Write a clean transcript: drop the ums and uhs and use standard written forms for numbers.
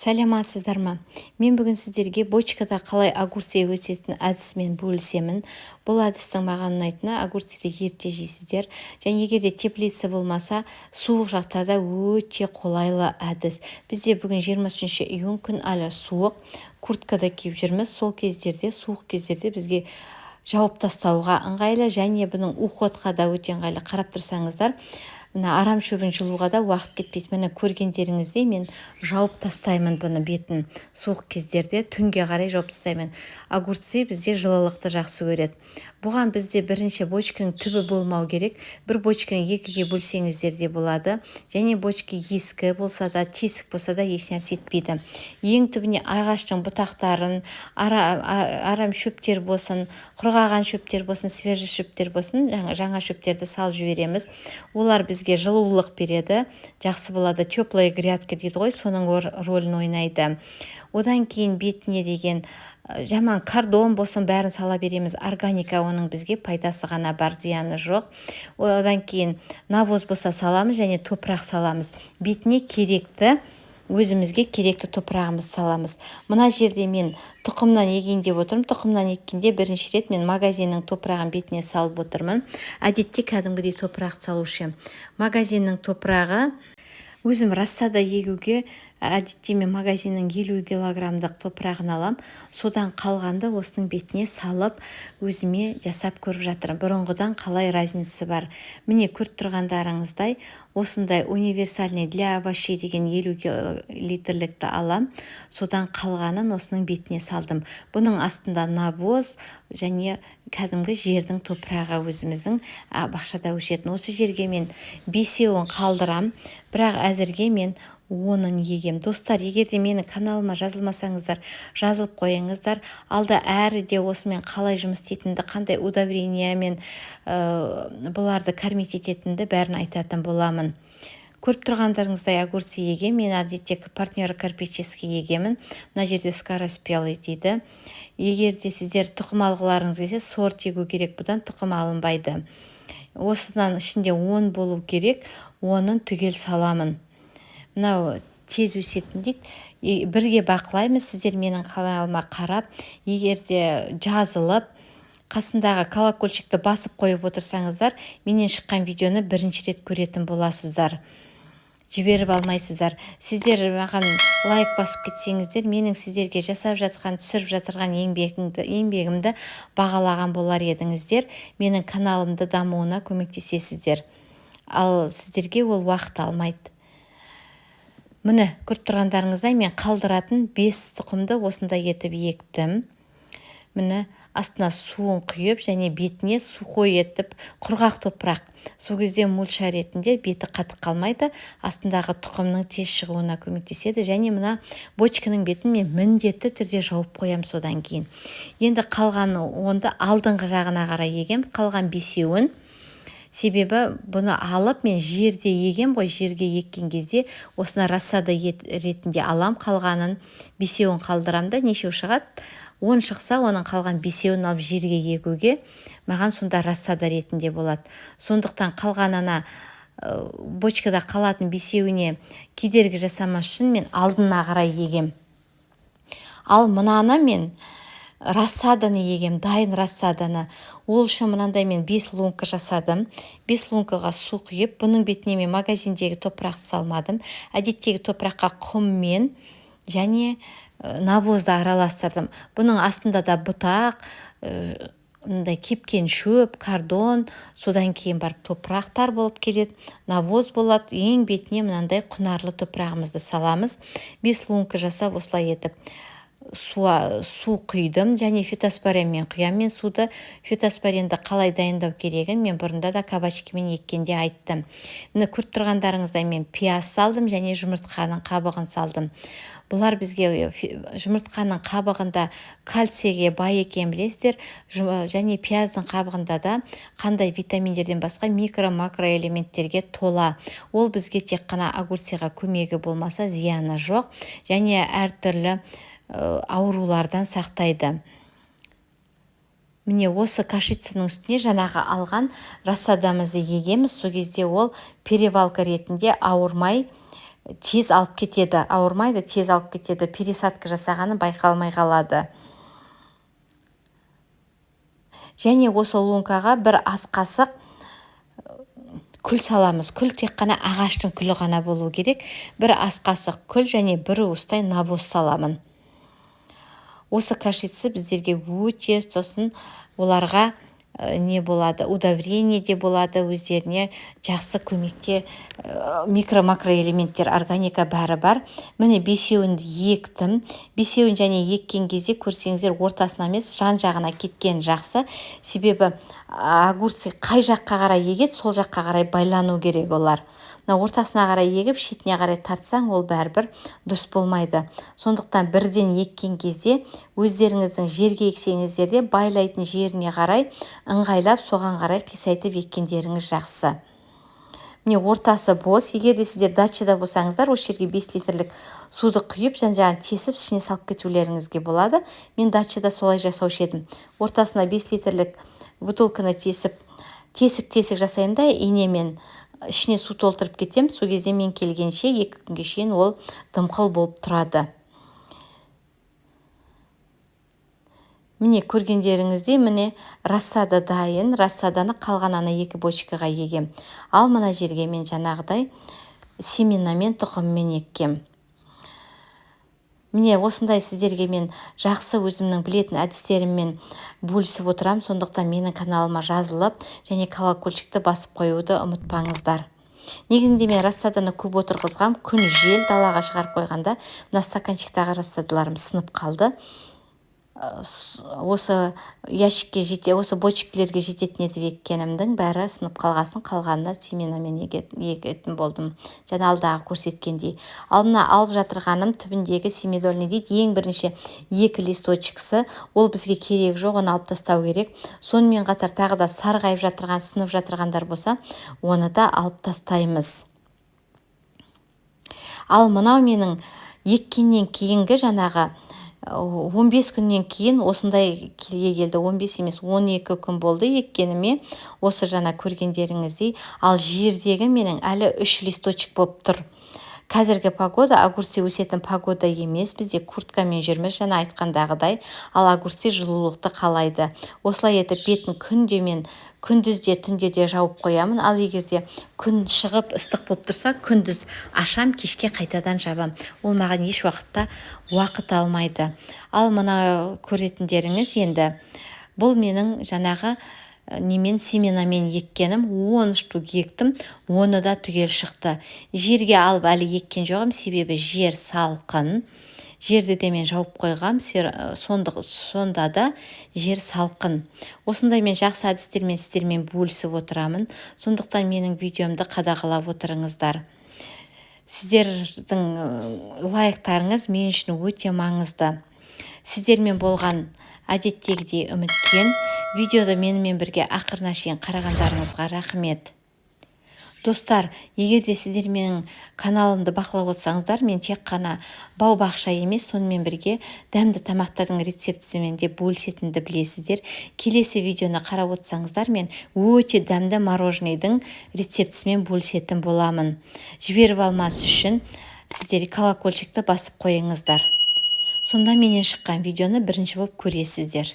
Сәлематсыздар ма? Мен бүгін сіздерге бочкада қалай огурцы өсетін әдісімен бөлісемін. Бұл әдістің маған ұнайтыны огурцыды ерте жейсіздер. Және егер де теплица болмаса, суық жағдайда өте қолайлы әдіс. Бізде бүгін 23 июнь, күн әлі суық, курткада киіп жүрміз. Сол кездерде, суық кездерде бізге жауып тастауға ыңғайлы, және бұның уходқа да өте ыңғайлы. Қарап тұрсаңыздар, мына арам шөбін жұлуға да уақыт кетпейді. Міне көргендеріңіздей мен жауып тастаймын бұны бетін. Суық кездерде түнге қарай жауып тастаймын. Огурцы бізде жылылықты жақсы көреді. Бұған бізде бірінші бочканың түбі болмау керек. Бір бочканы екіге бөлсеңіздер де болады. Және бочка ескі болса да, тесік болса да еш нәрсе етпейді. Ең түбіне ағаштың бұтақтарын, арам шөптер болсын, құрғаған шөптер болсын, свежий шөптер болсын, жаңа шөптерді салып жібереміз. Олар бізге жылулық береді, жақсы болады. Теплая грядка дейді ғой, соның рөлін ойнайды. Одан кейін бетіне деген жаман кардон болсын, бәрін сала береміз. Органика, оның бізге пайдасы ғана бар, зияны жоқ. Одан кейін навоз болса саламыз, және топырақ саламыз. Бетіне керекті, өзімізге керекті топырағымыз саламыз. Мына жерде мен тұқымнан егейін деп отырмын. Тұқымнан еккенде бірінші рет мен магазиннің топырағын бетіне салып отырмын. Әдетте кәдімгідей топырақ салушы. Магазиннің топырағы өзім рассада егуге әдетте мен магазиннің 50 килограммдық топырағын алам. Содан қалғанды осының бетіне салып, өзіме жасап көріп жатырмын. Бұрынғыдан қалай разница бар. Міне көріп тұрғандарыңыздай, осындай универсальный для овощей деген 50 литрлікті алам. Содан қалғанын осының бетіне салдым. Бұның астында навоз және кәдімгі жердің топырағы өзіміздің бақшада өсетін. Осы жерге мен 5-еуін қалдырам, бірақ әзірге мен 10-ын егем. Достар, егер де менің каналыма жазылмасаңыздар, жазылып қойыңыздар. Алда әрі де осымен қалай жұмыс істейтінді, қандай удобрениямен бұларды кормить ететінді бәрін айтатын боламын. Көріп тұрғандарыңыздай огурцы егем. Мен әдетте партнер карпический егемін. Мына жерде скороспелый дейді. Егер де сіздер тұқым алғыларыңыз келсе, сорт егу керек, бұдан тұқым алынбайды. Осынан ішінде 10 болу керек, 10-ын түгел саламын. Мынау тез өсетін дейді. Бірге бақылаймыз. Сіздер менің каналыма қарап, егер де жазылып, қасындағы колокольчикті басып қойып отырсаңыздар, менен шыққан видеоны бірінші рет көретін боласыздар. Жіберіп алмайсыздар. Сіздер маған лайк басып кетсеңіздер, менің сіздерге жасап жатқан, түсіріп жатырған еңбегімді бағалаған болар едіңіздер. Менің каналымды дамуына көмектесесіздер. Ал сіздерге ол уақыт алмайды. Міне көріп тұрғандарыңыздай мен қалдыратын 5 тұқымды осында етіп ектім. Міне астына суын құйып, және бетіне сухой етіп, құрғақ топырақ. Сол кезде мульча ретінде беті қатып қалмайды, астындағы тұқымның тез шығуына көмектеседі. Және мына бочканың бетін мен міндетті түрде жауып қоям содан кейін. Енді қалған 10-ды алдыңғы жағына қарай егем, қалған 5-еуін. Себебі бұны алып мен жерде егем ғой, жерге еккен кезде осына рассада ретінде алам, қалғанын 5-еуін қалдырамда, нешеу шығады? 10 шықса, оның қалған 5-еуін алып жерге егуге, маған сонда рассада ретінде болады. Сондықтан қалғанына бочкада қалатын 5-еуіне кедергі жасамас үшін мен алдына қарай егем. Ал мынаны мен рассаданы егем, дайын рассаданы. Ол үшін мынандай мен 5 лунка жасадым. 5 лункаға су құйып, бұның бетіне мен магазиндегі топырақ салмадым. Әдеттегі топыраққа құммен және навозды араластырдым. Бұның астында да бұтақ, кепкен шөп, кардон, содан кейін барып топырақтар болып келеді. Навоз болады. Ең бетіне мынандай құнарлы топырағымызды саламыз. 5 лунка жасап осылай етіп су құйдым, және фитоспоренмен құям. Мен суды, фитоспоренді қалай дайындау керегін мен бұрында да кабачкамен еккенде айттым. Міне көріп тұрғандарыңыздай мен пияз салдым, және жұмыртқаның қабығын салдым. Бұлар бізге жұмыртқаның қабығында кальцийге бай екен білесіздер, және пияздың қабығында да қандай витаминдерден басқа микро-макро элементтерге тола. Ол бізге тек қана огурцыға көмегі болмаса зияны жоқ, және әртүрлі аурулардан сақтайды. Міне осы кашицаның үстіне жаңағы алған рассадамызды егеміз. Сол кезде ол перевалка ретінде ауырмай тез алып кетеді, ауырмайды, тез алып кетеді, пересадка жасағаны байқалмай қалады. Және осы лункаға бір ас қасық күл саламыз. Күл тек қана ағаштың күлі ғана болу керек. Бір ас қасық күл және бір уыстай навоз саламын. Осы кашица біздерге өте, сосын оларға не болады, удобрение де болады, өздеріне жақсы көмекте микро-макроэлементтер, органика бәрі бар. Міне бесеуінді ектім. Бесеуін және еккен кезде көрсеңіздер ортасына емес, жан-жағына кеткен жақсы. Себебі огурцы қай жаққа қарай егеді, сол жаққа қарай байлану керек олар. Ортасына қарай егіп, шетіне қарай тартсаң, ол бәрібір дұрыс болмайды. Сондықтан бірден еккен кезде өздеріңіздің жерге ексеңіздерде байлайтын жеріне қарай ыңғайлап, соған қарай қисайтып еккендеріңіз жақсы. Міне ортасы бос. Егер де сіздер дачада болсаңыздар, осы жерге 5 литрлік суды құйып, жан-жағын тесіп, ішіне салып кетулеріңізге болады. Мен дачада солай жасаушы едім. Ортасына 5 литрлік бутылканы тесіп, тесік жасаймын да, инемен ішіне су толтырып кетем. Сол кезде мен келгенше 2 күнге шейін ол дымқыл болып тұрады. Міне көргендеріңізде, міне рассада дайын. Рассаданы қалған ана 2 бочкаға егем. Ал мына жерге мен жаңағыдай семенамен, тұқыммен еккем. Міне осындай сіздерге мен жақсы өзімнің білетін әдістеріммен бөлісіп отырам. Сондықтан менің каналыма жазылып, және колокольчикті басып қоюды ұмытпаңыздар. Негізінде мен рассаданы көп отырғызғам. Күн жел, далаға шығарып қойғанда мына стаканчиктағы рассадаларым сынып қалды. Осы ящикке осы бочкілерге жететін етіп еккенімдің бәрі сынып қалғасын, қалғанына семенамен егетін болдым. Жаңа алдағы көрсеткендей. Ал мына алып жатырғаным түбіндегі семидольный дейді. Ең бірінші 2 листочкасы. Ол бізге керек жоқ, оны алып тастау керек. Сонымен қатар тағы да сарғайып жатырған, сынып жатырғандар болса, оны да алып тастаймыз. Ал мынау менің еккеннен кейінгі жаңағы 15 күннен кейін осындай келге келді. 15 емес, 12 күн болды еккеніме. Осы жаңа көргендеріңіздей. Ал жердегі менің әлі 3 листочек болып тұр. Қазіргі погода огурцы өсетін погода емес. Бізде курткамен жүрміз, жаңа айтқандағыдай. Ал огурцы жылулықты қалайды. Осылай етіп бетін күнде мен күндізде, түнде де жауып қоямын. Ал егерде күн шығып ыстық болып тұрса, күндіз ашам, кешке қайтадан жабам. Ол маған еш уақытта уақыт алмайды. Ал мына көретіндеріңіз енді бұл менің жаңағы немен семенамен еккенім. 10 штук ектім, 10 да түгел шықты. Жерге алып әлі еккен жоғым, себебі жер салқын. Жерді де мен жауып қойғам, сонда да жер салқын. Осындай мен жақсы әдістермен сіздермен бөлісіп отырамын. Сондықтан менің видеомды қадағалап отырыңыздар. Сіздердің лайктарыңыз мен үшін өте маңызды. Сіздермен болған әдеттегідей үміткен. Видеода менімен бірге ақырына шейін қарағандарыңызға рахмет. Достар, егер де сіздер менің каналымды бақылап отырсаңыздар, мен тек қана бау-бақша емес, сонымен бірге дәмді тамақтардың рецептісімен де бөлісетінді білесіздер. Келесі видеоны қарап отырсаңыздар, мен өте дәмді мороженныйдың рецептісімен бөлісетін боламын. Жіберіп алмас үшін сіздер колокольчикті басып қойыңыздар. Сонда менен шыққан видеоны бірінші болып көресіздер.